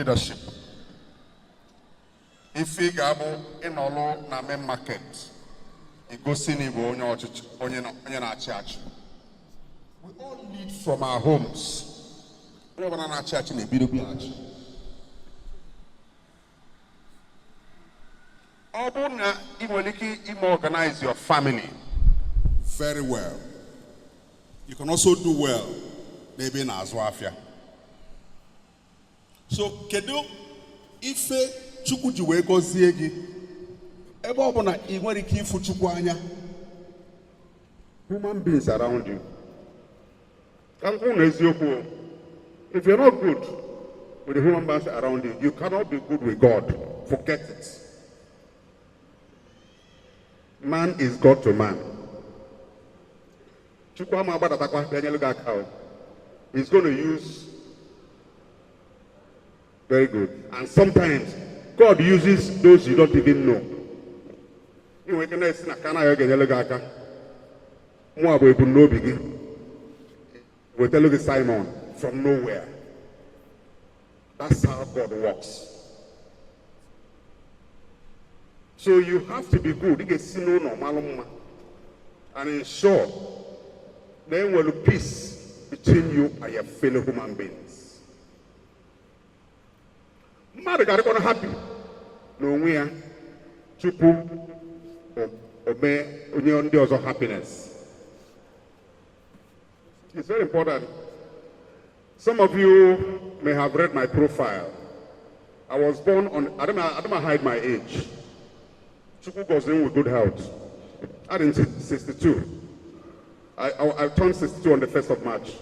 leadership. If we go in all na main market, it goes in church. We all lead from our homes. We have a church in a beautiful church. You organize your family very well. You can also do well, maybe in Azwafia. So, kedu ife chukwu ji wee gozie gị ebe ọ bụ na ị nwere ike ifu chukwu anya? Human beings around you. If you're not good with the human beings around you, you cannot be good with God. Forget it. Man is God to man. He's going to use very good. And sometimes God uses those you don't even know. We tell you Simon from nowhere. That's how God works. So you have to be good. And ensure there will be peace between you and your fellow human beings. Mother got to happy. No we are chupu obey union deals of happiness. It's very important. Some of you may have read my profile. I was born on, I don't hide my age. Chuku goes in with good health. I didn't 62. I turned 62 on the 1st of March.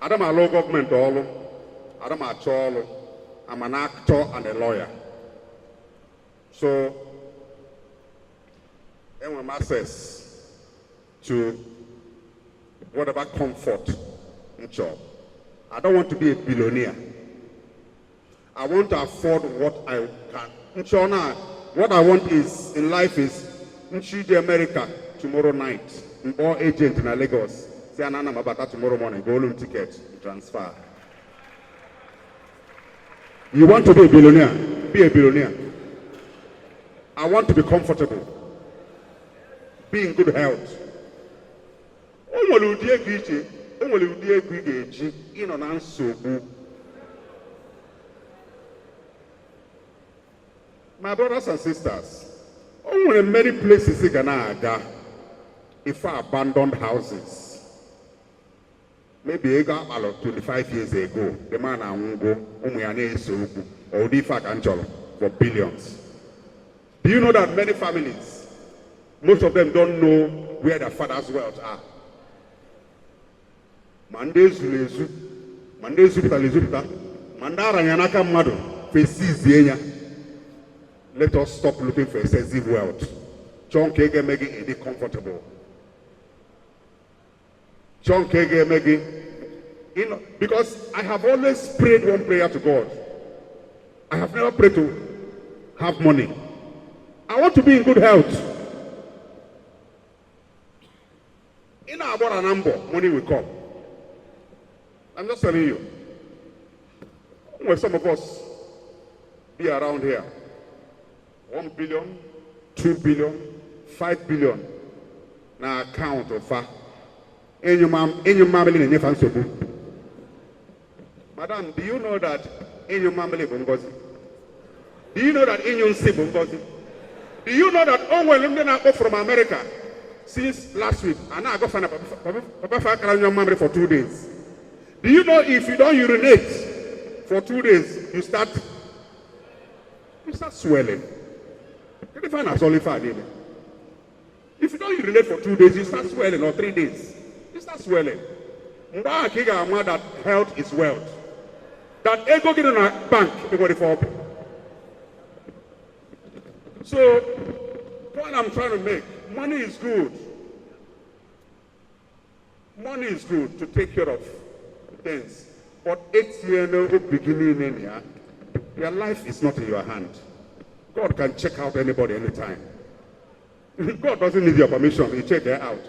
I'm a law government all. I'm a cholo. I'm an actor and a lawyer. So I have access to whatever comfort in job. I don't want to be a billionaire. I want to afford what I can. What I want is in life is in America tomorrow night. Or agent in Lagos. Say Anana Mabata tomorrow morning. Go home ticket transfer. You want to be a billionaire? Be a billionaire. I want to be comfortable. Be in good health. My brothers and sisters, in many places in Ghana, if I abandoned houses, maybe I got 25 years ago, the man I won't go, or if I can for billions. Do you know that many families, most of them don't know where their father's wealth are? Mandara yanaka madu fesizienya. Let us stop looking for excessive wealth. John Kege making it comfortable. John Kege making, because I have always prayed one prayer to God. I have never prayed to have money. I want to be in good health. In our Anambra, money will come. I'm just telling you. When some of us be around here, 1 billion, 2 billion, 5 billion, na account of in your family in your family. Madam, do you know that in your family bongozi? Do you know that in your bongozi? Do you know that when I go from America since last week, and I go find Papa your memory for 2 days? Do you know if you don't urinate for 2 days, you start swelling? If you don't urinate for 2 days, you start swelling, or 3 days, you start swelling. That health is wealth. That ego get in a bank, everybody for. So, point I'm trying to make, money is good. Money is good to take care of things. But 8 years beginning in here, your life is not in your hand. God can check out anybody anytime. God doesn't need your permission, he check her out.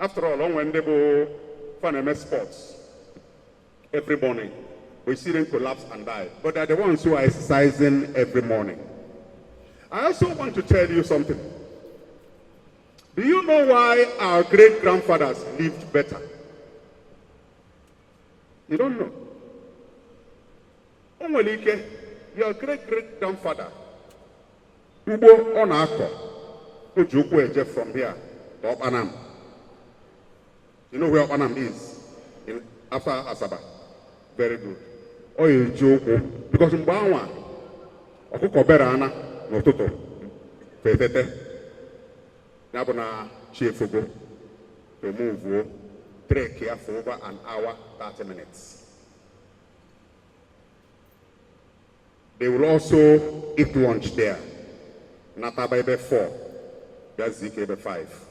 After all, on when they go for sports every morning, we see them collapse and die. But they're the ones who are exercising every morning. I also want to tell you something. Do you know why our great-grandfathers lived better? You don't know. Your great-great-grandfather, Ubo Onako, Ujukwe from here to Opanam. You know where Opanam is? After Asaba. Very good. Oh, you joke. Because in Bawa, Okuko Berana, no Toto. Fetete. Nabona Chiefugo. To move, trek here for over an hour, 30 minutes. They will also eat lunch there. Natababe 4. That's ZKB 5.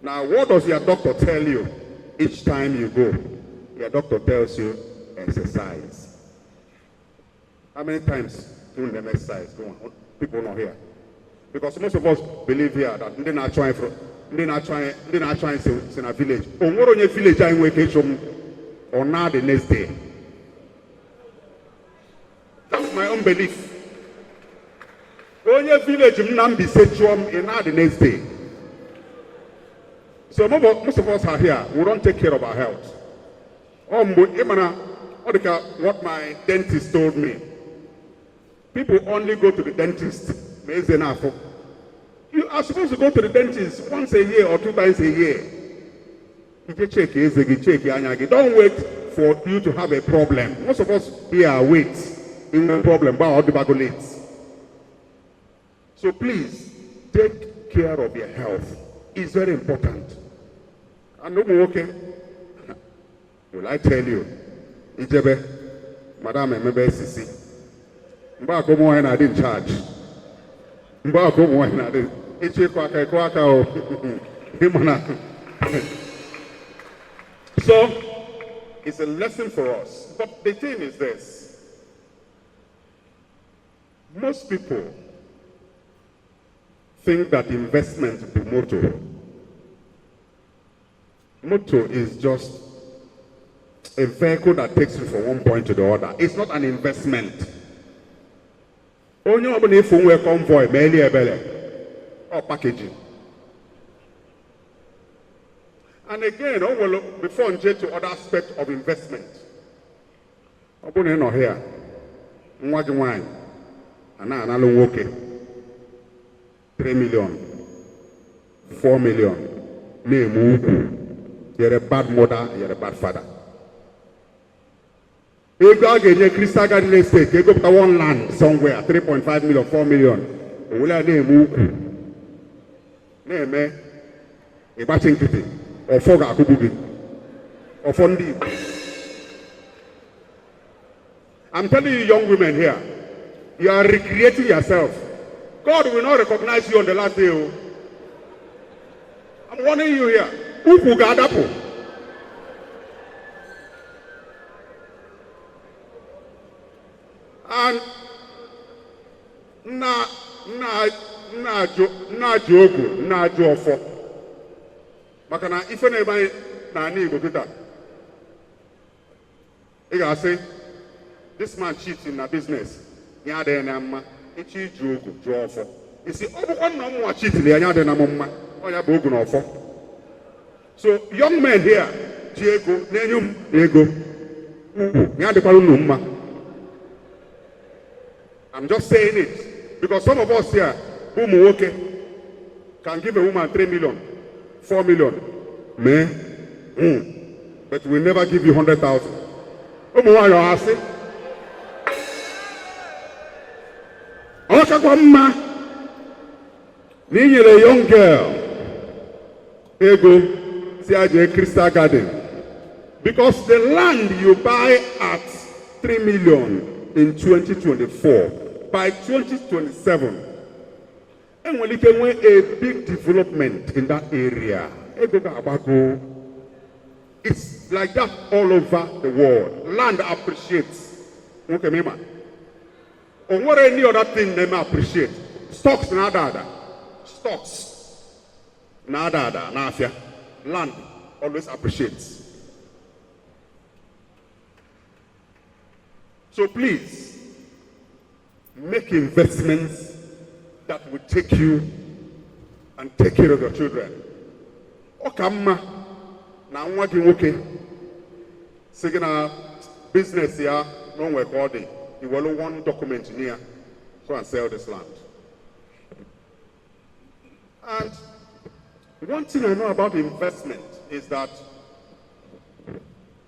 Now, what does your doctor tell you each time you go? Your doctor tells you, exercise. How many times do them exercise? Go on. People not here. Because most of us believe here that they're not trying in a village. Or on your village in vacation or now the next day. That's my own belief. On your village, you not be set in now the next day. So most of us are here. We don't take care of our health. What my dentist told me. People only go to the dentist. You are supposed to go to the dentist once a year or 2 times a year. Don't wait for you to have a problem. Most of us here wait in the problem, but late. So please take care of your health. It's very important. And okay. Will I tell you? Ijebe, Madam MBSC. Mbako mo I didn't charge. Mbako mo I didn't. So it's a lesson for us. But the thing is this. Most people think that investment is motto. Motto is just a vehicle that takes you from one point to the other. It's not an investment. Only if you have a convoy, or packaging. And again, before I get to other aspects of investment, I'm here. Wine. And now I'm okay. 3 million, 4 million. You're a bad mother, you're a bad father. If you get a crystal garden estate, you go to one land somewhere, 3.5 million, 4 million. Will I name Name a batching kitty or Foga Kubugi or Fondi. I'm telling you, young women here, you are recreating yourself. God will not recognize you on the last day. I'm warning you here. Upu gadapo. And na jogo. Makana if anybody na ni go kita. I say this man cheats in a business. Nya de na ma. Echi jogo jofo. You see, one no more cheat le nya de na mama. Oya bogu na ofo. So young men here, Diego, Nenyum, Diego, I'm just saying it because some of us here, who can give a woman 3 million, 4 million, but we'll never give you 100,000. You're a young girl, Ego. Crystal Garden, because the land you buy at 3 million in 2024, by 2027, and when it can win a big development in that area, it's like that all over the world. Land appreciates. Okay, mema. Or what any other thing they may appreciate. Stocks nada. Stocks nada. Nafia. land always appreciates. So please, make investments that will take you and take care of your children. Okama na nwa gị nwoke sị gị na business ya no recording. You will one document near go and sell this land. And one thing I know about investment is that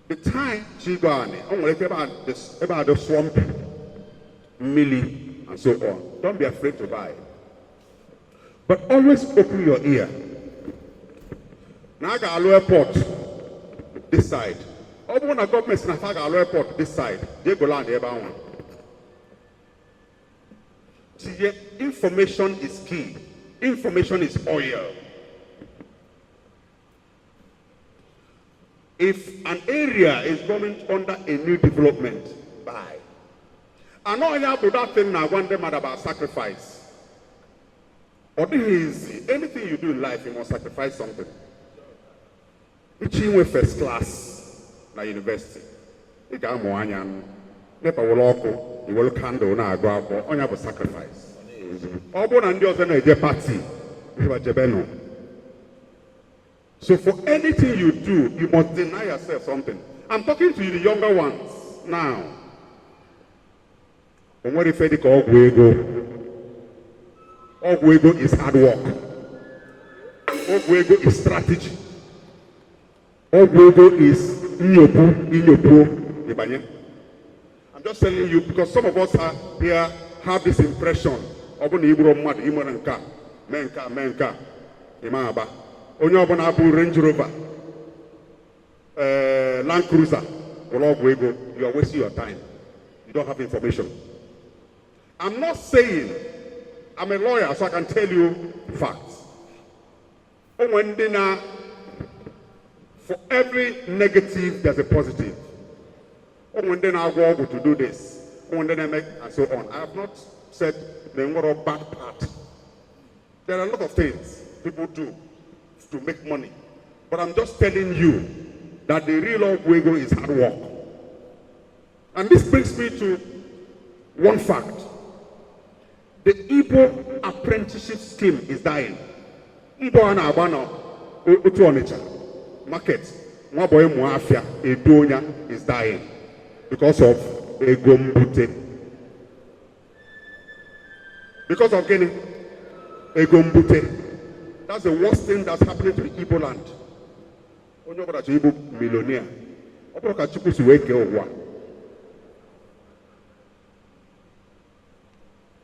the time she got about the swamp, millie, and so on. Don't be afraid to buy. But always open your ear. Now I got a airport this side. All one government in a airport this side. They go land there one. See, information is key. Information is oil. If an area is going under a new development, buy. I know about that thing now, one day about sacrifice. Or anything you do in life, you must sacrifice something. It's in first class na university. You got more anyan. Never will you will candle na go out on your sacrifice. All and yours and a party. So for anything you do, you must deny yourself something. I'm talking to you, the younger ones now. What if they call Ogwego is hard work. Ogwego is strategy. Ogwego is inyopo. I'm just telling you because some of us here have this impression. Menka, Imaba. Onye ọbụla bụ Range Rover, Land Cruiser, you are wasting your time. You don't have information. I'm not saying, I'm a lawyer, so I can tell you facts. For every negative, there's a positive. I go to do this, and so on. I have not said the bad part. There are a lot of things people do to make money. But I'm just telling you that the real Ogwego is hard work. And this brings me to one fact. The Igbo apprenticeship scheme is dying. Igbo Anambra market, Mwaboy Muafia, Edonya is dying because of Egombute. Because of getting Egombute. That's the worst thing that's happening to the Igbo land. Onye ọbụla chọrọ ịbụ millionaire. Ọ bụrụ ka Chukwu si wee kee ụwa.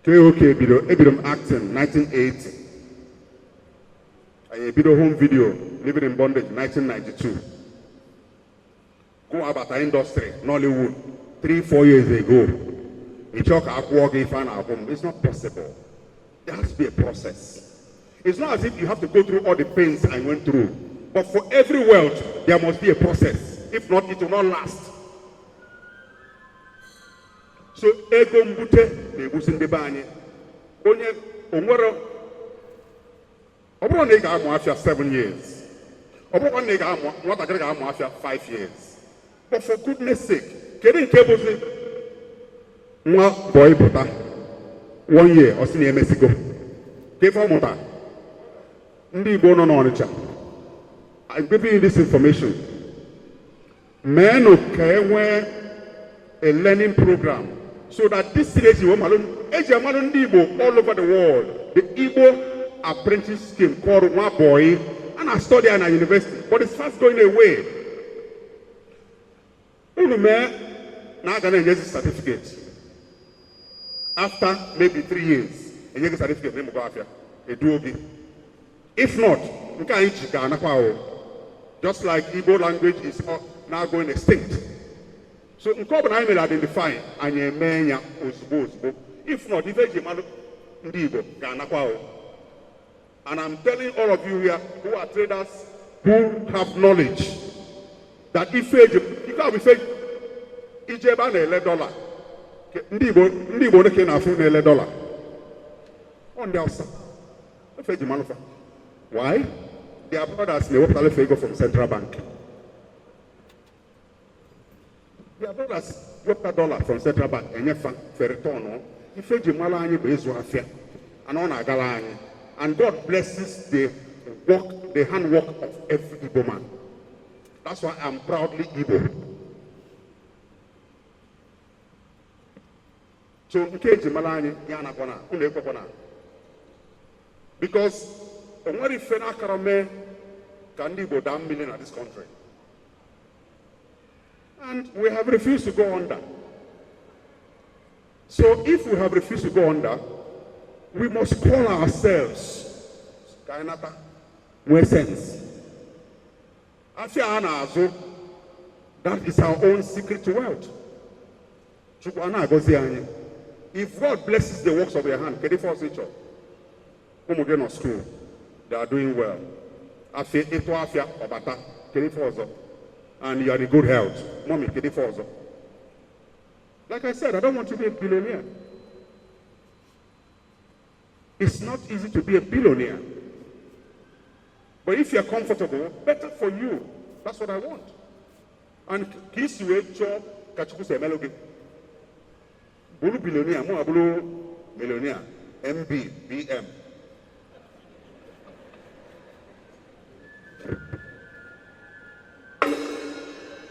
Ebido m acting 1980. I ebido home video, living in bondage 1992. Go about the industry, Nollywood, 3-4 years ago. It's not possible. There has to be a process. It's not as if you have to go through all the pains I went through. But for every wealth, there must be a process. If not, it will not last. So, ego mbute na-ebusi banye. Onye onwere ọbụrụ na ị ga-amụ afịa 7 years. Ọbụrụ na ị ga-amụ nwatakịrị ga-amụ afịa 5 years. But for goodness sake, kedu nke bụzi nwa boy pụta 1 year ọ sị na emesigo. Ka ife ọ mụta. I'm giving you this information. Men okay, a learning program so that this village all over the world, the Igbo apprentice scheme called One Boy, and I study at a university, but it's fast going away. Now gonna get a certificate. After maybe 3 years, and you get a certificate, name go after a duogi. If not, just like Igbo language is now going extinct. So, I will identify and if not, and I'm telling all of you here who are traders who have knowledge that if we say Ijeba $11, Ndibo can afford $11 on the outside. Why? their brothers may work a from Central Bank. Their brothers work $1 from Central Bank and you return. If you and God blesses the work, the handwork of every Igbo man. That's why I'm proudly Igbo. So because when if can Igbo damn million at this country. And we have refused to go under. So if we have refused to go under, we must call ourselves Kainata sense. That is our own secret to wealth. If God blesses the works of your hand, school, they are doing well. And you are in good health. Mommy, like I said, I don't want to be a billionaire. It's not easy to be a billionaire. But if you're comfortable, better for you. That's what I want. And kiss you a job, kachuku se meloge. Bulu billionaire, mo abulu millionaire. MB, BM.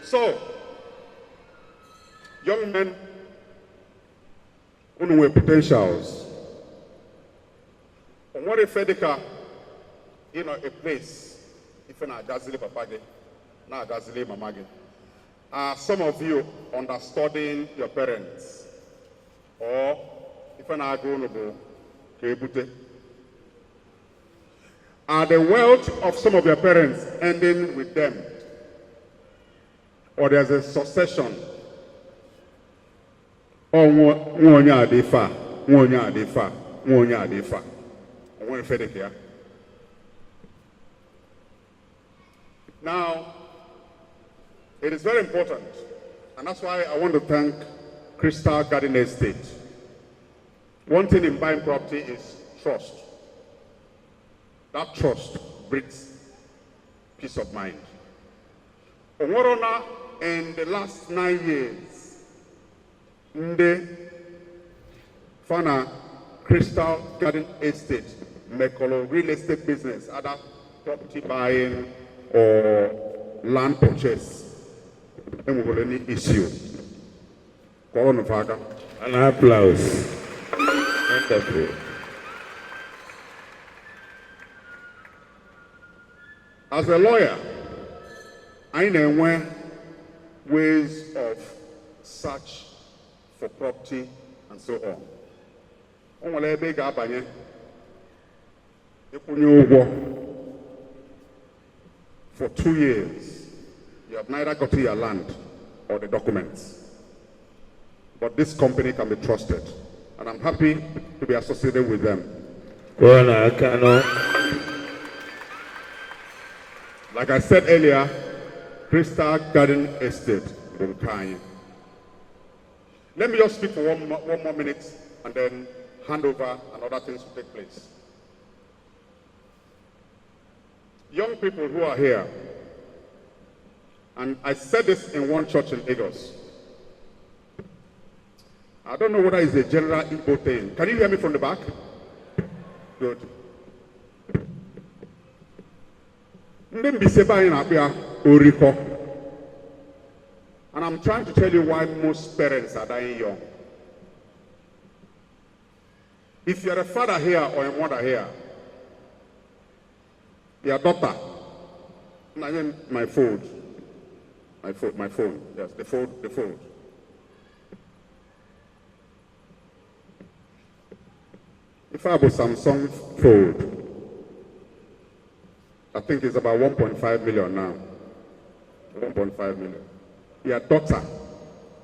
So, young men who know potentials. What if Fedeka, a place, if na Gazili Papage, na Gazili Mamage, some of you understudying your parents, or if na Agonobo, Kebute, are the wealth of some of your parents ending with them? Or there's a succession. Oh, Mwonya Adefa, Mwonya Adefa, Mwonya Adefa. Now, it is very important, and that's why I want to thank Crystal Garden Estate. One thing in buying property is trust. That trust brings peace of mind. Omorona, in the last 9 years, Nde Fana Crystal Garden Estate, Mekolo real estate business, either property buying or land purchase. And we will any issue. An applause. Wonderful. As a lawyer, I know ways of search for property and so on. For 2 years, you have neither got your land or the documents. But this company can be trusted, and I'm happy to be associated with them. Like I said earlier, Crystal Garden Estate, Bunkanye. Let me just speak for one more minute and then hand over and other things will take place. Young people who are here, and I said this in one church in Lagos. I don't know whether it's a general Igbo thing. Can you hear me from the back? Good. And I'm trying to tell you why most parents are dying young. If you're a father here or a mother here, your daughter, my phone, yes, the phone. If I have a Samsung Fold, I think it's about 1.5 million now. 1.5 million. Your daughter,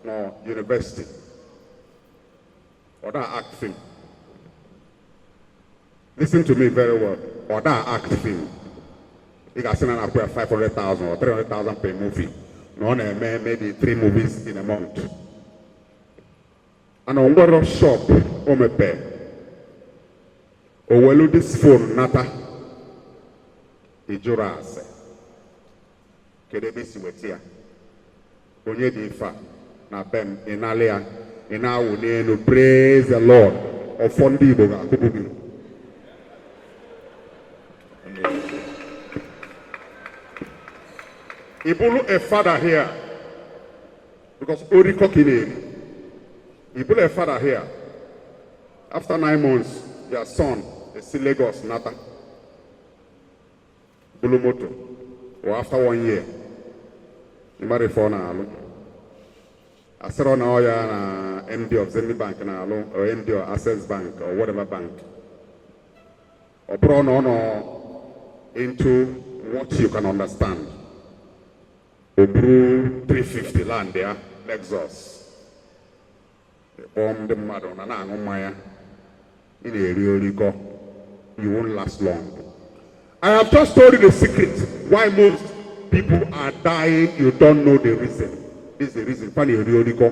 no university, or that act film. Listen to me very well. Or that act film. You can send an 500,000 or 300,000 per movie. No, maybe 3 movies in a month. And on what shop, pay. Or will this phone nata? Ijurase. Kedebisi wetia. Onye di ifa. Na bem inalia. Ina unenu. Praise the Lord. Ofondi boga kubugi. Ibulu a father here. Because Oriko Kineri. Ibulu a father here. After 9 months, their son is in Lagos, Nata. Bulumoto. Or after 1 year. You marry for now. I said on all MD of Zenny Bank now, or MD of Access Bank, or whatever bank. Or brought on into what you can understand. Obru 350 land there, Lexus. They bombed the mother on an Maya. In a real go, you won't last long. I have just told you the secret why most people are dying. You don't know the reason. This is the reason. Funny, you really go.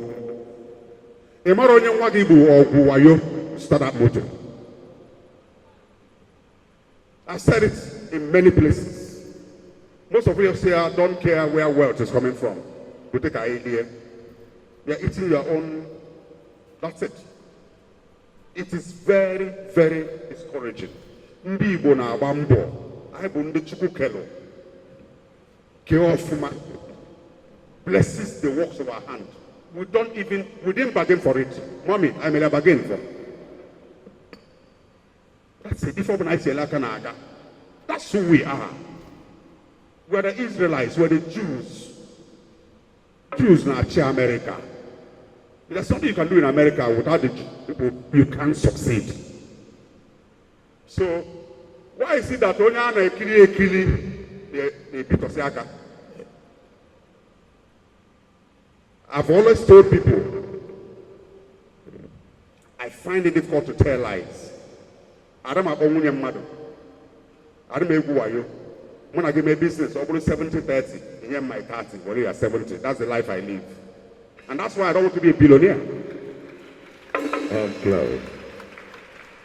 Emaronye wagibu or guwayo start that motor. I said it in many places. Most of you say I don't care where wealth is coming from. You take an idea. You're eating your own. That's it. It is very, very discouraging. Ndi Igbo na-agba mbọ, anyị bụ ndị Chukwu kelo. Kee ọfụma. Blesses the works of our hand. We didn't bargain for it. Mommy, I may have bargained for. That's it. If I say like that's who we are. We're the Israelites, we're the Jews. Jews now America. There's something you can do in America without the people, you can't succeed. So, why is it that only Anna the Pitosiaka? I've always told people, I find it difficult to tell lies. I don't have only a mother. I don't know who are you. When I give my business, over 70-30, in here my 30, when you are 70. That's the life I live. And that's why I don't want to be a billionaire. Oh,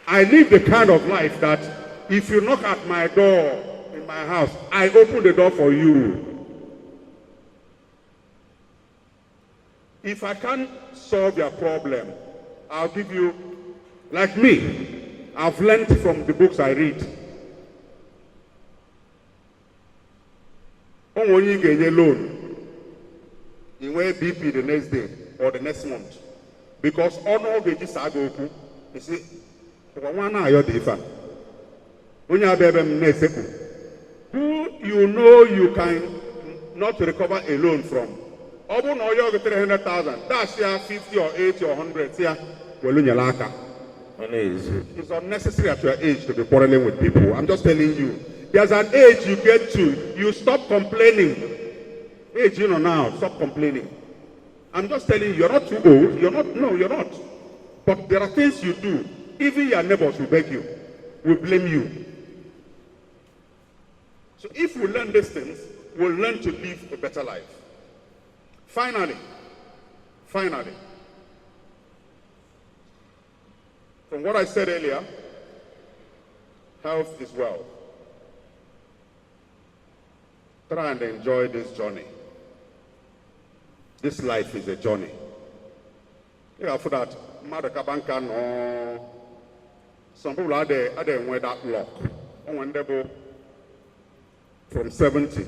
I live the kind of life that if you knock at my door in my house, I open the door for you. If I can't solve your problem, I'll give you, like me, I've learned from the books I read. When you get a loan, you will BP the next day or the next month. Because all of this I go to, you see, one eye or different. When you have who you know you can not recover a loan from. Open all your 300,000. That's here 50 or 80 or 100. Here, it's unnecessary at your age to be quarreling with people. I'm just telling you. There's an age you get to, you stop complaining. Age, you know now, stop complaining. I'm just telling you, you're not too old. You're not. But there are things you do. Even your neighbors will beg you, will blame you. So if we learn these things, we'll learn to live a better life. Finally, from what I said earlier, health is wealth. Try and enjoy this journey. This life is a journey. Yeah, for that, no. Some people are there with that lock. When they go from 70,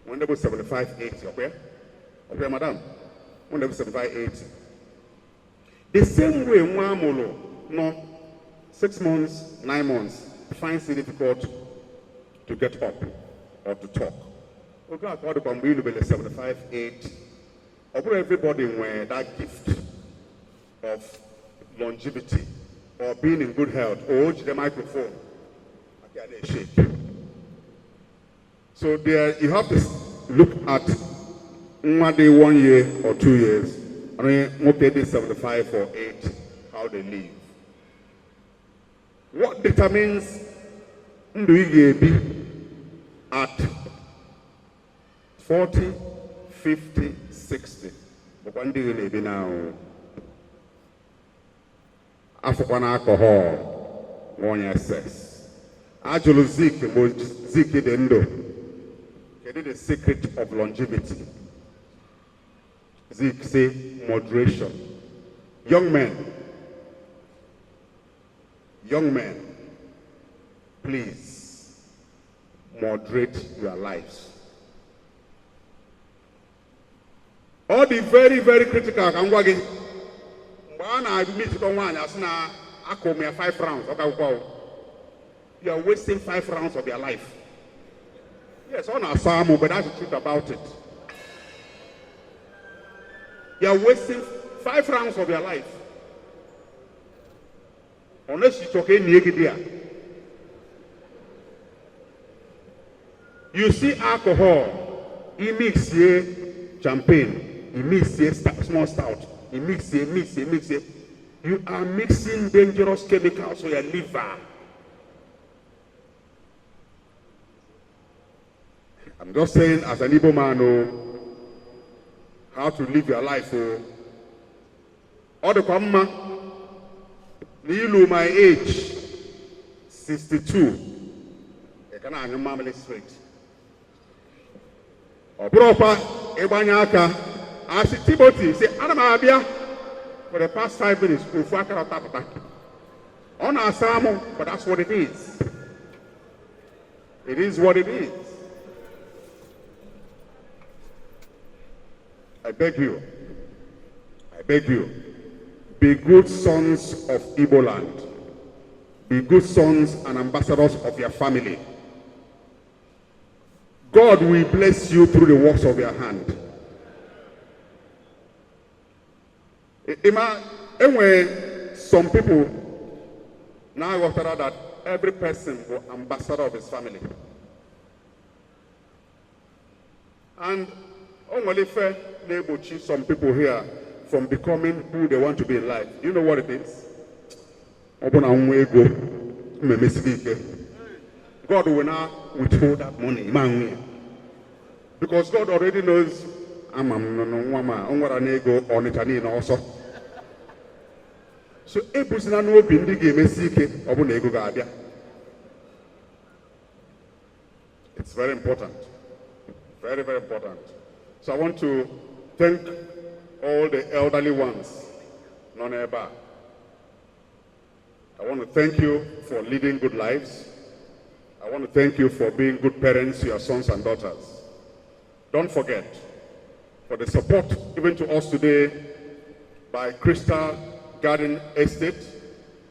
when they go 75, 80, okay, madam? When they go 75, 80. The same way, no, 6 months, 9 months, finds it difficult to get up or to talk. Okay, I thought about being 75, 80. Everybody wear that gift of longevity or being in good health or the microphone. So there you have to look at 1 day, 1 year or 2 years. I mean, what they did 75 or 80, how they live. What determines do you be at 40, 50, 60? But one day you may be now. African alcohol, one excess. Ajulu Zik the Endo. Get the secret of longevity. Zik say moderation. Young men, please moderate your lives. All the very, very critical. I meet one as now I call me 5 rounds. Okay, you are wasting 5 rounds of your life. Yes, on our Samu, but that's the truth about it. You are wasting 5 rounds of your life. Unless you talk any idea. You see alcohol, he mix here champagne, he mix here small stout, he mix here. You are mixing dangerous chemicals for your liver. I'm just saying, as an Igbo man, how to live your life. All the Kwamma, Nilu, my age, 62. I can't have your family straight. Proper, Ebonyi, I see Timothy, say, Anambra, for the past 5 minutes, on our sermon, but that's what it is. It is what it is. I beg you, be good sons of Igbo land. Be good sons and ambassadors of your family. God will bless you through the works of your hand. Anyway, some people now work out that every person is ambassador of his family. And only fair neighbor choose some people here from becoming who they want to be in life. You know what it is? God will not withhold that money. Because God already knows also. So it's very important. Very, very important. So I want to thank all the elderly ones, non-Embark. I want to thank you for leading good lives. I want to thank you for being good parents to your sons and daughters. Don't forget, for the support given to us today by Crystal Garden Estate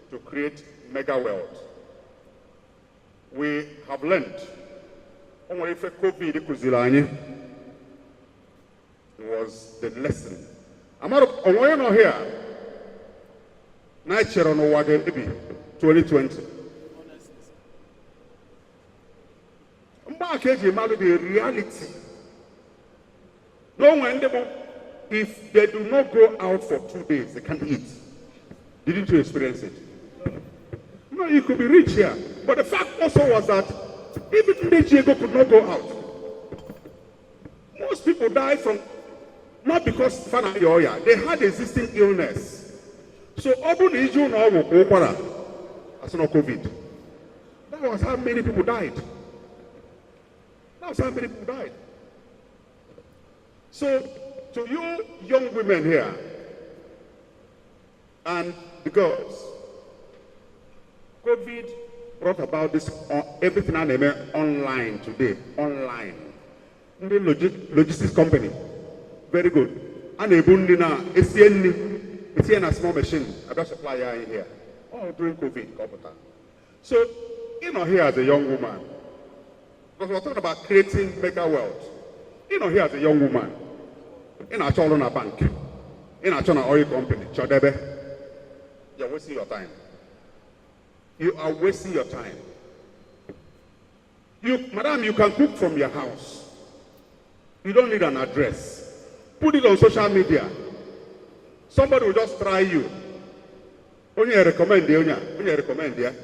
to create Mega World. We have learned COVID was the lesson. I'm not here. Night on 2020. The reality. No one, if they do not go out for 2 days, they can't eat. Didn't you experience it? No, you could be rich here. But the fact also was that even Diego could not go out. Most people died from, not because they had existing illness. So that's not COVID. That was how many people died. That's how many people died. So to you young women here and the girls, COVID brought about this everything online today. Online. The logistics company. Very good. And a small machine. I got supplier in here. Oh, during COVID. So, here as a young woman, because we're talking about creating mega wealth. Here as a young woman, in a child on a bank, in a oil company, you're wasting your time. You are wasting your time. Madam, you can cook from your house. You don't need an address. Put it on social media. Somebody will just try you. Only recommend here.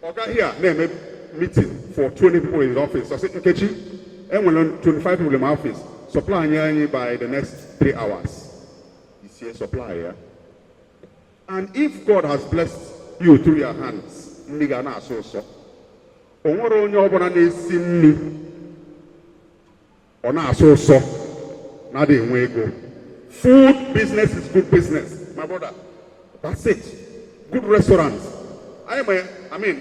Okay, here, name a meeting for 20 people in his office. I said, Nkechi, and when 25 people in my office, supply by the next 3 hours. You see a supplier. And if God has blessed you through your hands, onwere onye ọbụla na-esi nri ọ na-asọ ụsọ na-adị enwe ego. Food business is good business, my brother. That's it. Good restaurants. I mean,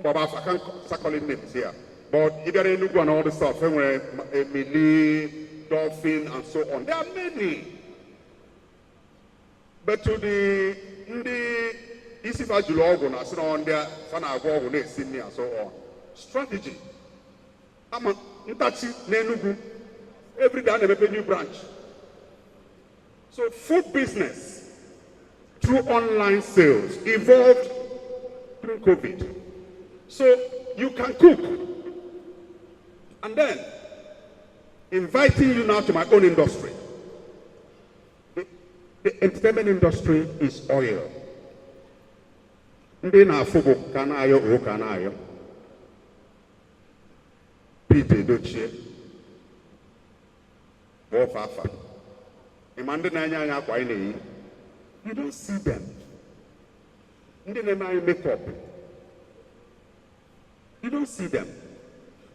I can't start calling names here. But if you're in Enugu and all the stuff, Emily, Dolphin, and so on, there are many. But to the Isifa Julogo, and so on there, Fanago, Sydney, and so on. Strategy. I'm a Enugu. Every day I have a new branch. So food business through online sales evolved through COVID. So you can cook. And then inviting you now to my own industry. The entertainment industry is oil. Ndị na-afụgo Kanayo o Kanayo. Peter Dochie. Wofafa. You don't see them. Makeup. You don't see them.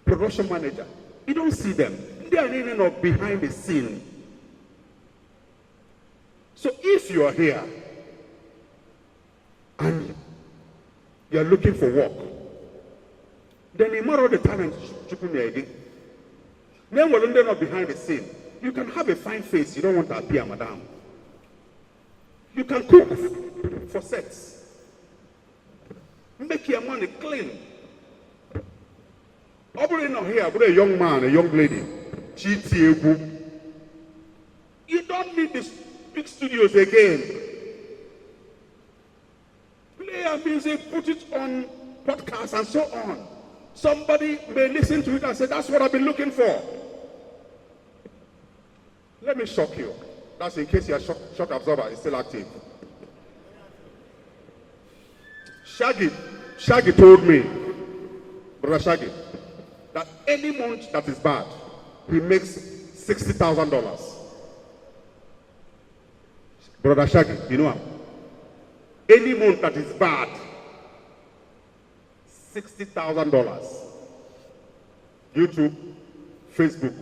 Production manager. You don't see them. They are in or behind the scene. So if you are here and you are looking for work, then you borrow the talent. Then we're not behind the scene. You can have a fine face, you don't want to appear, madam. You can cook for sex. Make your money clean. Operating not here, but a young man, a young lady, you don't need these big studios again. Play your music, put it on podcasts and so on. Somebody may listen to it and say, that's what I've been looking for. Let me shock you. That's in case your shock absorber is still active. Shaggy told me, Brother Shaggy, that any month that is bad, he makes $60,000. Brother Shaggy, you know him? Any month that is bad, $60,000. YouTube, Facebook,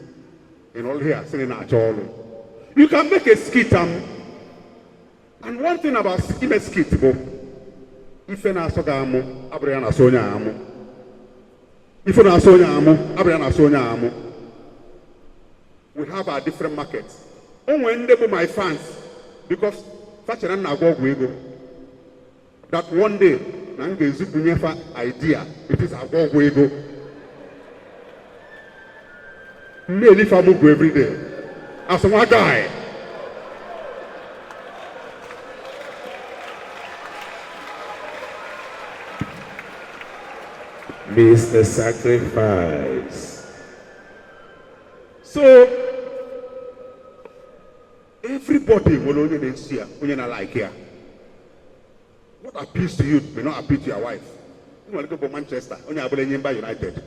in all here, sitting at all. You can make a skit, and one thing about a skit, if you na soga amu, Abriana Sonia amu. If you na Sonia amu, Abriana Sonia amu. We have our different markets. When they my fans, because Facharan Nago that one day, Nange Zupunyefa idea, it is a go wego. Nearly Famugu every day. As one guy. Mr. Sacrifice. So everybody will only see when you're not like here. What appeals to you may not appeal to your wife. You want to go to Manchester, only Abel United.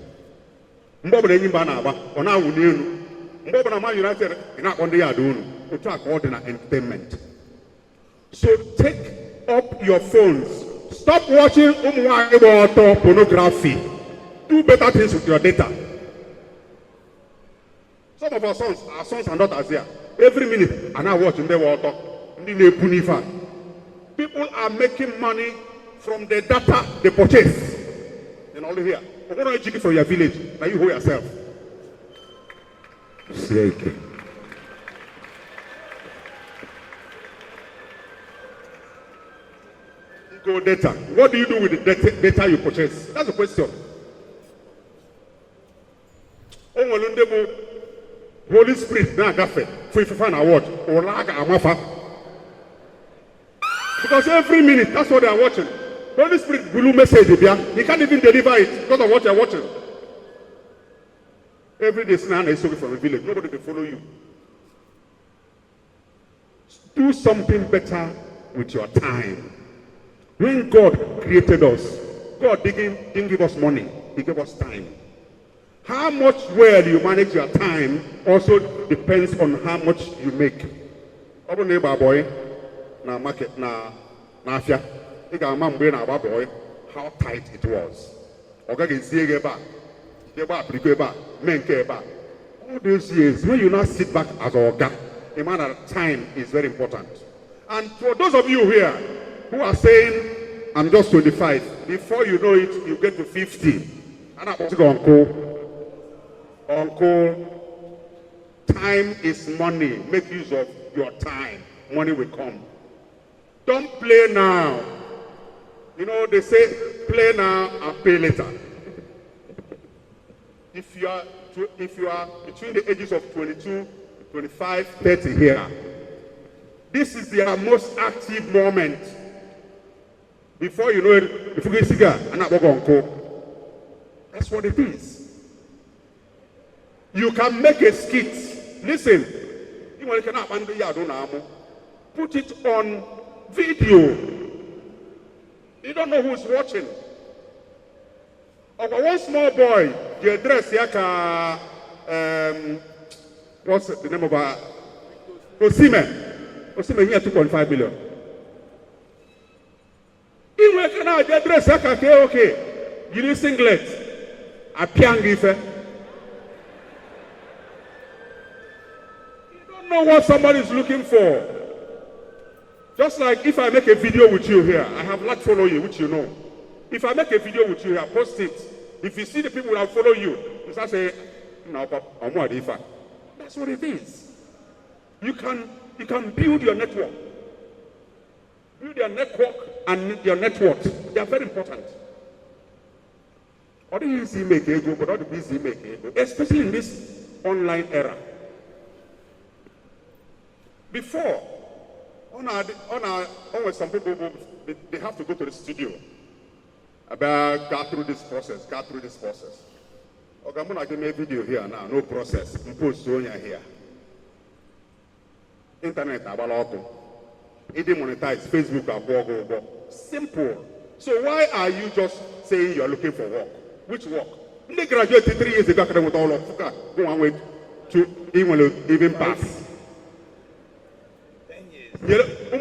Mbobo Nimba Naba, or now Union. Mbobo United, you're not on the Adun, to track ordinary entertainment. So take up your phones. Stop watching pornography. Do better things with your data. Some of our sons are not as here. Every minute, and I watch in the water. People are making money from the data they purchase. And all here. What are you taking from your village? Now you hold yourself. Shake. Go data. What do you do with the data you purchase? That's the question. Holy Spirit now gafe for if you find award or laga amafa. Because every minute that's what they are watching. Holy Spirit blue message you can't even deliver it because of what you're watching. Every day Sinana is sorry from a village. Nobody will follow you. Do something better with your time. When God created us, God didn't give us money, He gave us time. How much well you manage your time also depends on how much you make. Our neighbor boy, na market na afia, boy, how tight it was. All those years, when you now sit back as Oga, the man that time is very important. And for those of you here who are saying, I'm just 25, before you know it, you get to 50. And I'm Uncle, time is money. Make use of your time. Money will come. Don't play now. You know, they say, play now and pay later. If you are between the ages of 22, 25, 30 here, this is their most active moment. Before you know it, if you get cigar, and not that's what it is. You can make a skit. Listen, you cannot put it on video. You don't know who's watching. Or one small boy, the address yaka what's the name of our Osime here 2.5 billion. Even can I address yaka okay. You need singlet. A piangife. You don't know what somebody is looking for. Just like if I make a video with you here, I have lot follow you, which you know. If I make a video with you here, post it. If you see the people that follow you, you start saying, no, I'm what if I. That's what it is. You can build your network. Build your network and your network. They are very important. All the easy make ego, but all the busy make ego, especially in this online era. Before, always some people they have to go to the studio. About go through this process. Okay, I'm gonna give me a video here now, no process. I'm post here. Internet about it demonetize Facebook. Simple. So why are you just saying you're looking for work? Which work? They graduated 3 years ago with all of go on way to even pass. 10 years.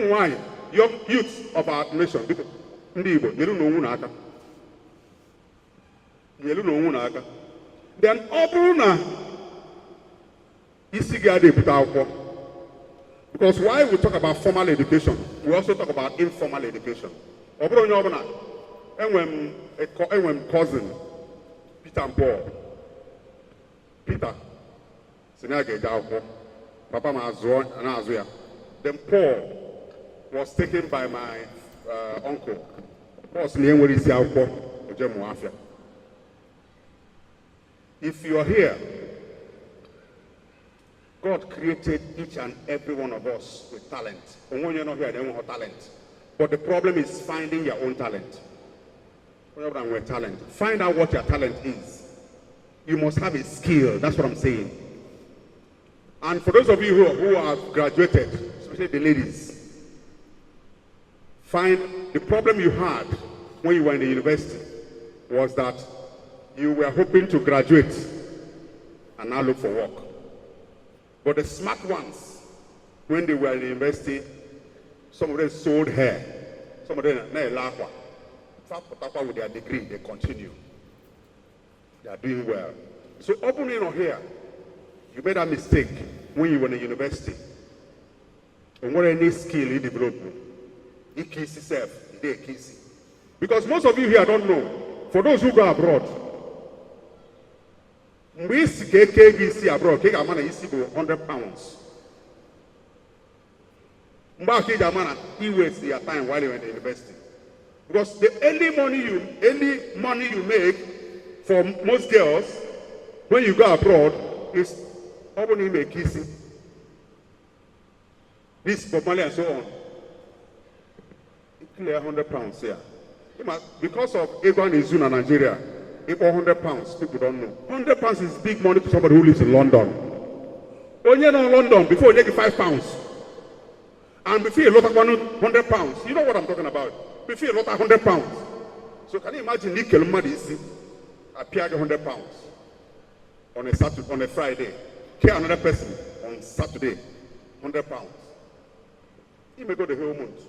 Why? Young youth of our nation. You don't know then Obruna because why we talk about formal education, we also talk about informal education. Obruna and when cousin Peter and Paul. Peter Papa Mazon and Azuya. Then Paul was taken by my uncle. Paul's name was Isiauko. If you are here, God created each and every one of us with talent. And when you're not here, they don't have talent. But the problem is finding your own talent. Find out what your talent is. You must have a skill. That's what I'm saying. And for those of you who have graduated, especially the ladies, find the problem you had when you were in the university was that you were hoping to graduate and now look for work. But the smart ones, when they were in the university, some of them sold hair, some of them with their degree, they continue. They are doing well. So opening on here, you made a mistake when you were in the university. And what any skill you develop, because most of you here don't know. For those who go abroad, we see abroad, take a man is £100. He wastes your time while you're in the university. Because the any money you make for most girls when you go abroad is only make kissing. This for money and so on. You clear £100 here. Because of Egon is in Nigeria. £100, people don't know. £100 is big money to somebody who lives in London. When you're in London, before you get £5, and before you lot of £100, you know what I'm talking about. Before you lot of £100. So can you imagine Nickel money appear £100 on a Saturday, on a Friday, care another person on Saturday, £100. He may go the whole month.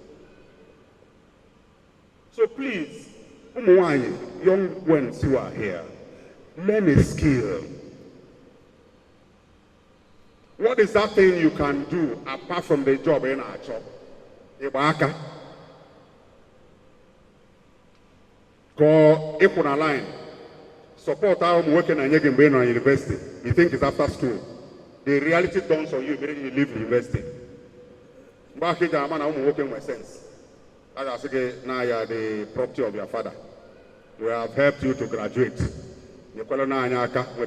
So please, young ones who are here, learn a skill. What is that thing you can do apart from the job in our job? Ibaka. Go Ikuna line. Support our working and you're going on university. You think it's after school. The reality dawns on you immediately you leave the university. Back in German, I'm working my sense. As I say, now you are the property of your father. We have helped you to graduate. With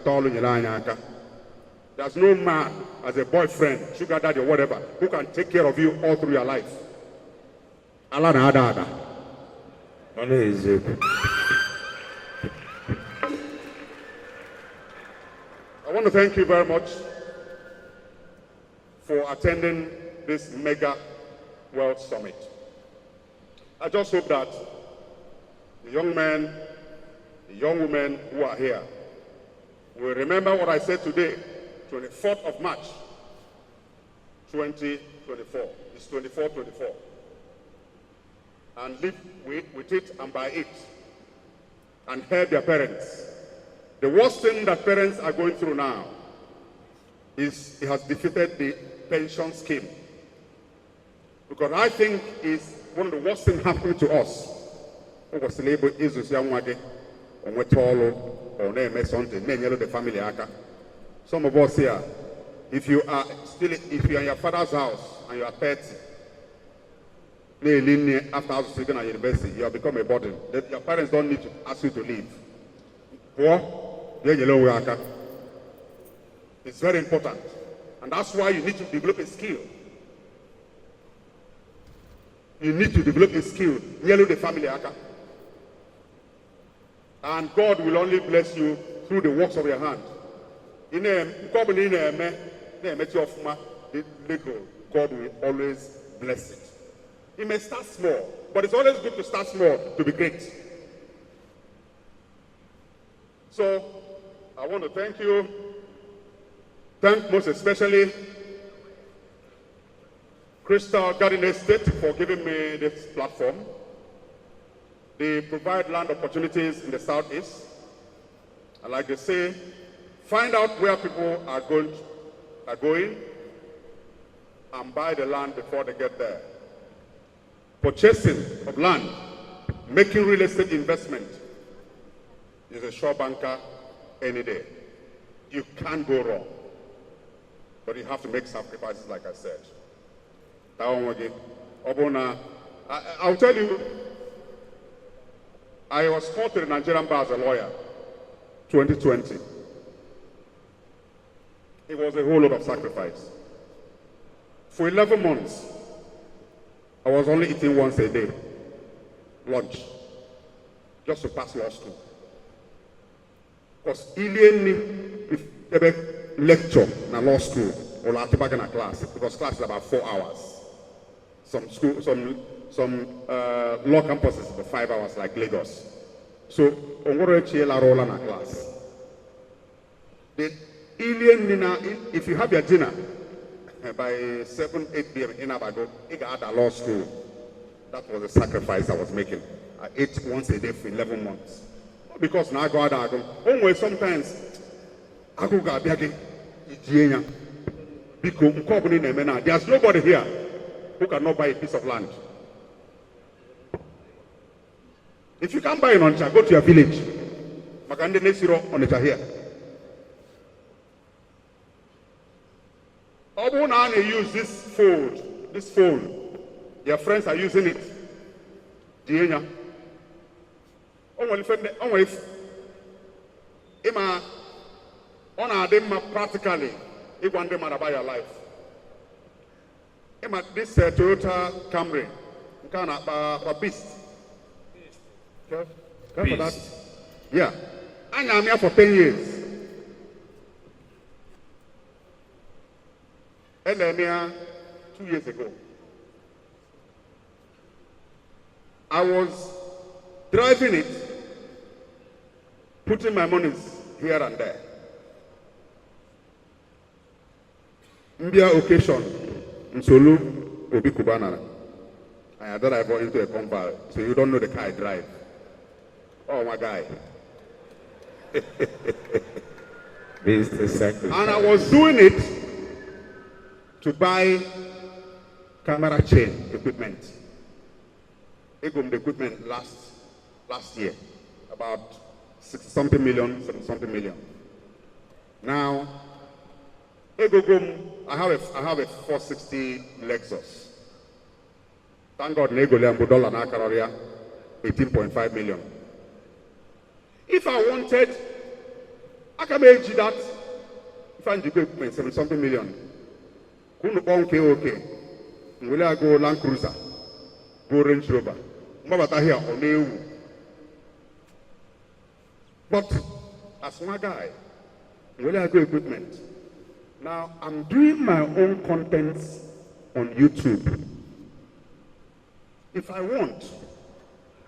all in your there's no man as a boyfriend, sugar daddy or whatever, who can take care of you all through your life. Allah na ada. I want to thank you very much for attending this mega World Summit. I just hope that the young men, the young women who are here will remember what I said today, 24th of March, 2024. It's 24. And live with it and by it and help their parents. The worst thing that parents are going through now is it has defeated the pension scheme. Because I think it's one of the worst things happening to us. The family. Some of us here, if you are in your father's house and you are 30, after student at university, you have become a burden. Your parents don't need to ask you to leave. It's very important. And that's why you need to develop a skill. You need to develop a skill. Yellow the family. And God will only bless you through the works of your hand. God will always bless it. It may start small, but it's always good to start small to be great. So, I want to thank you. Thank most especially Crystal Garden Estate for giving me this platform. They provide land opportunities in the southeast. And like they say, find out where people are going and buy the land before they get there. Purchasing of land, making real estate investment is a sure banker any day. You can't go wrong. But you have to make sacrifices, like I said. I'll tell you, I was called to the Nigerian bar as a lawyer, 2020. It was a whole lot of sacrifice. For 11 months, I was only eating once a day, lunch, just to pass law school. Because if ever lecture in law school or in a class, because class is about 4 hours. Some law campuses for 5 hours, like Lagos. So, I'm going to roll in a class. If you have your dinner by 7, 8 p.m. in Abago, you got a law school. That was a sacrifice I was making. I ate once a day for 11 months. Not because now I go out, always sometimes I go again. There's nobody here who cannot buy a piece of land. If you can't buy an oncha, go to your village. Makande Nesiro on it here. Now they use this phone. Your friends are using it. Dienya. Practically, it one day about your life. This Toyota Camry, a beast. Care for that? Yeah. I'm here for 10 years. And then 2 years ago, I was driving it, putting my monies here and there. Mbia occasion, Nsolu Obi Kubana. I had drive into a compound, so you don't know the car I drive. Oh, my guy. Mr. Sacrifice. And I was doing it to buy camera chain equipment. I got the equipment last year, about 60-something million, 70-something million. Now, I have a 460 Lexus. Thank God, I got dollar na Cararia, 18.5 million. If I wanted, I can make that. If I need equipment, 70-something million. Okay. Will I go Land Cruiser, go Range Rover? Here on EU. But as my guy, will I go equipment? Now I'm doing my own contents on YouTube. If I want,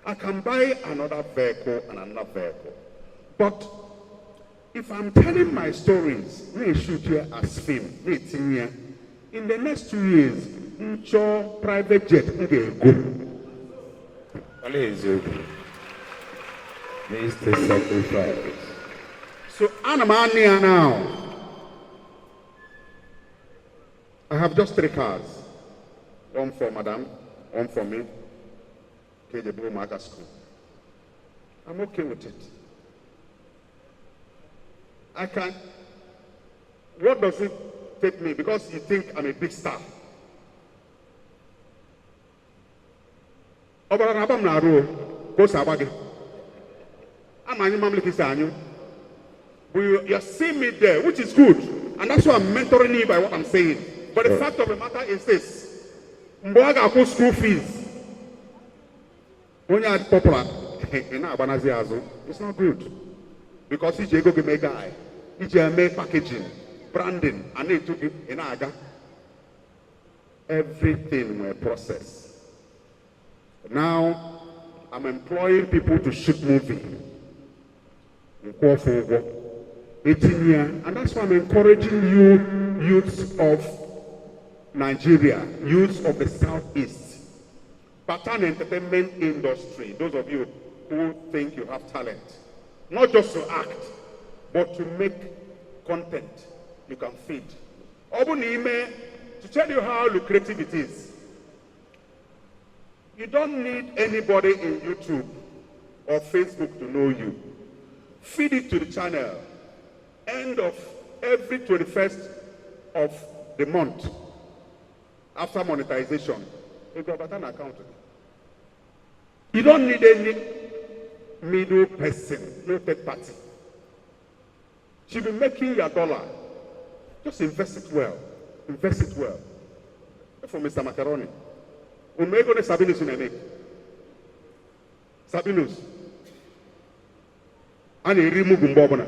I can buy another vehicle and another vehicle. But if I'm telling my stories, may shoot here as film, in the next 2 years, your private jet go. Mr. Sacrifice. So Anambra now. I have just 3 cars. One for Madam, one for me. KJ Market School. I'm okay with it. I can. What does it take me? Because you think I'm a big star. You see me there, which is good. And that's why I'm mentoring you by what I'm saying. But the fact of the matter is this. Mboaga school fees. When you are popular, it's not good. Because if you go to make guy, if you make packaging, branding, and it took it in Aga, everything will process. Now, I'm employing people to shoot movie. 18 years, and that's why I'm encouraging you, youths of Nigeria, youths of the Southeast, pattern entertainment industry, those of you who think you have talent, not just to act, but to make content you can feed. Obunime, to tell you how lucrative it is, you don't need anybody in YouTube or Facebook to know you. Feed it to the channel. End of every 21st of the month, after monetization, you got an account. You don't need any middle person, no third party. You'll be making your dollar. Just invest it well. Invest it well. For Mr. Macaroni. We may go to Sabinus in a make. Sabinus. And a remove Mbobona.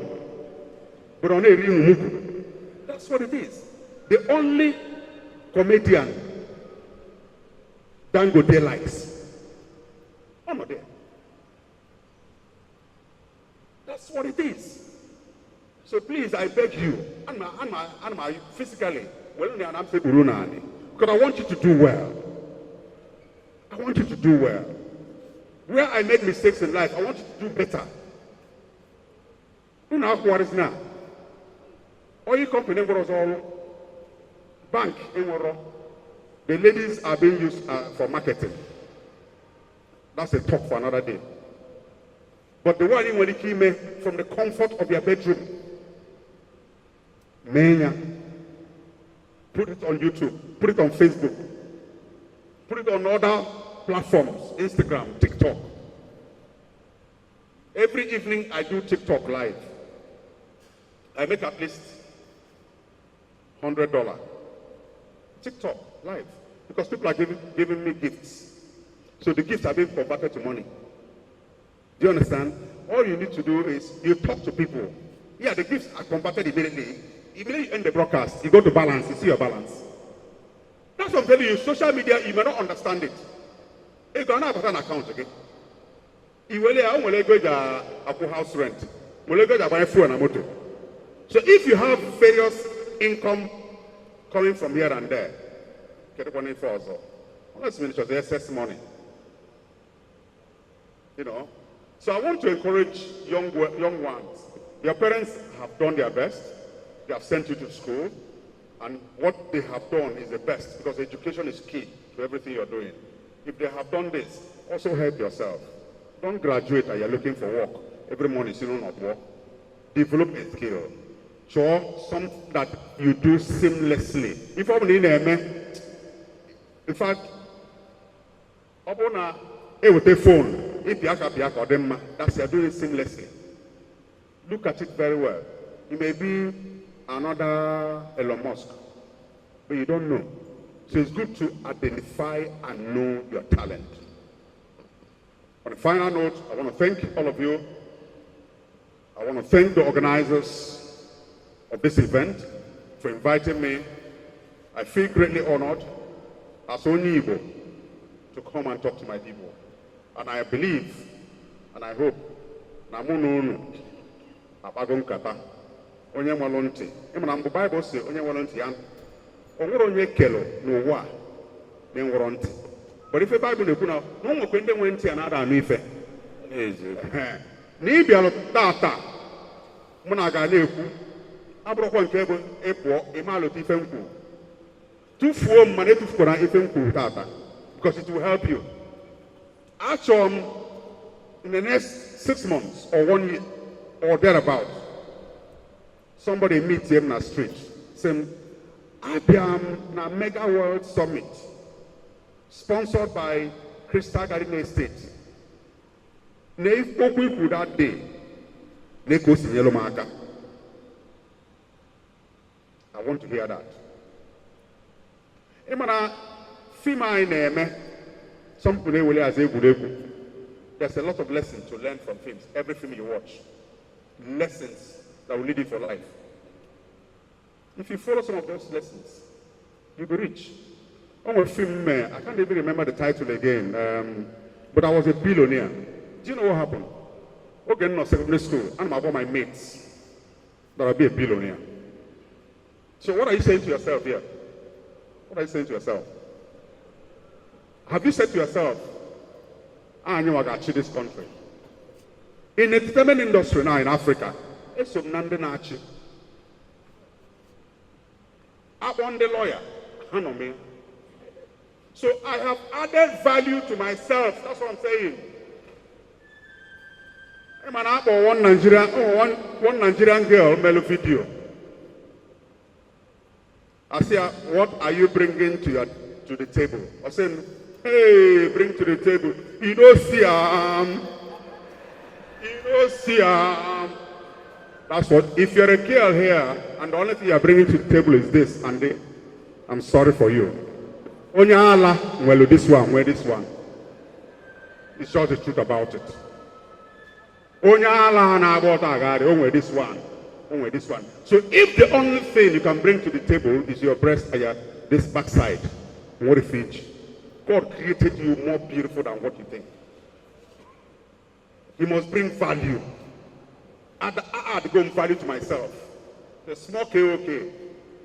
But on a remove. That's what it is. The only comedian Dangote likes. I'm not there. That's what it is. So please, I beg you, and physically, because I want you to do well. I want you to do well. Where I made mistakes in life, I want you to do better. You know what is now? All you company was all bank in Woro. The ladies are being used for marketing. That's a talk for another day. But the one in when it came from the comfort of your bedroom, Mania, put it on YouTube, put it on Facebook, put it on other platforms, Instagram, TikTok. Every evening I do TikTok live. I make at least $100. TikTok live. Because people are giving me gifts. So the gifts are being converted to money. Do you understand? All you need to do is you talk to people. Yeah, the gifts are converted immediately. Immediately you end the broadcast, you go to balance, you see your balance. That's what I'm telling you. Social media, you may not understand it. You can have an account, okay? You will go to house rent. You will go to buy food and motor. So if you have various income coming from here and there, get one in for us. Let's finish the excess money. You know, So I want to encourage young ones. Your parents have done their best. They have sent you to school. And what they have done is the best because education is key to everything you're doing. If they have done this, also help yourself. Don't graduate and you're looking for work. Every morning still not work. Develop a skill. Sure, something that you do seamlessly. If I'm in fact, with the phone, if you that's you're doing it seamlessly. Look at it very well. It may be another Elon Musk, but you don't know. So it's good to identify and know your talent. On a final note, I want to thank all of you. I want to thank the organizers of this event for inviting me. I feel greatly honored as Onyibo to come and talk to my people. And I believe and I hope na mụ na unu akpago nkata onye nwere ntị. Ịma mgbe Bible sị onye nwere ntị ya o nwere onye kelo n'ụwa na nwere ntị. But ife Bible na-ekwu na o nwekwe ndị nwere ntị a na-ada anụ ife. Na ịbịalụ tata mụ na aga na-ekwu abụrụkwa nke ebe ịpụọ ịmalụta ife nkwu. Tufuo m mana etufukwara ife nkwu tata because it will help you. Actually, in the next 6 months or 1 year or thereabout, somebody meets him in the street, saying, I am na Mega World Summit, sponsored by Crystal Garden Estate. Ne okwu that day, ne ko si yellow marker. I want to hear that. Imana fima ineme. Some people will as there's a lot of lessons to learn from films. Every film you watch, lessons that will lead you for life. If you follow some of those lessons, you'll be rich. On a film, I can't even remember the title again, but I was a billionaire. Do you know what happened? Okay, no secondary school, and about my mates that I'll be a billionaire. So what are you saying to yourself here? What are you saying to yourself? Have you said to yourself, I know I got achieve this country? In the entertainment industry now in Africa, it's so Nnayi. I want the lawyer. I know me. So I have added value to myself. That's what I'm saying. I'm an apple, one Nigerian girl made a video. I say, what are you bringing to the table? I said, hey, bring to the table. You don't see you don't see That's what. If you're a girl here and the only thing you're bringing to the table is this, and I'm sorry for you. Onyala, well, this one, where this one. It's just the truth about it. Onyala na about agari, where this one, where this one. So if the only thing you can bring to the table is your breast and this backside, what if it? God created you more beautiful than what you think. He must bring value. I had gone value to myself. The small KOK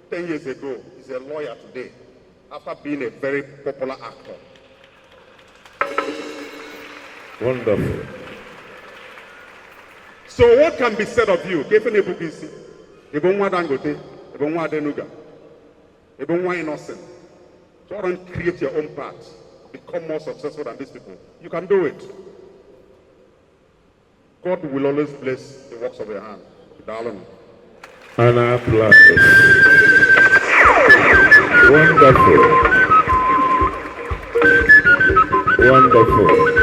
10 years ago is a lawyer today after being a very popular actor. Wonderful. So what can be said of you? Ebonyi Dangote, Ebonyi Enugu, Ebonyi innocent. So don't create your own path. Become more successful than these people. You can do it. God will always bless the works of your hand. Darling. An applause. Wonderful. Wonderful.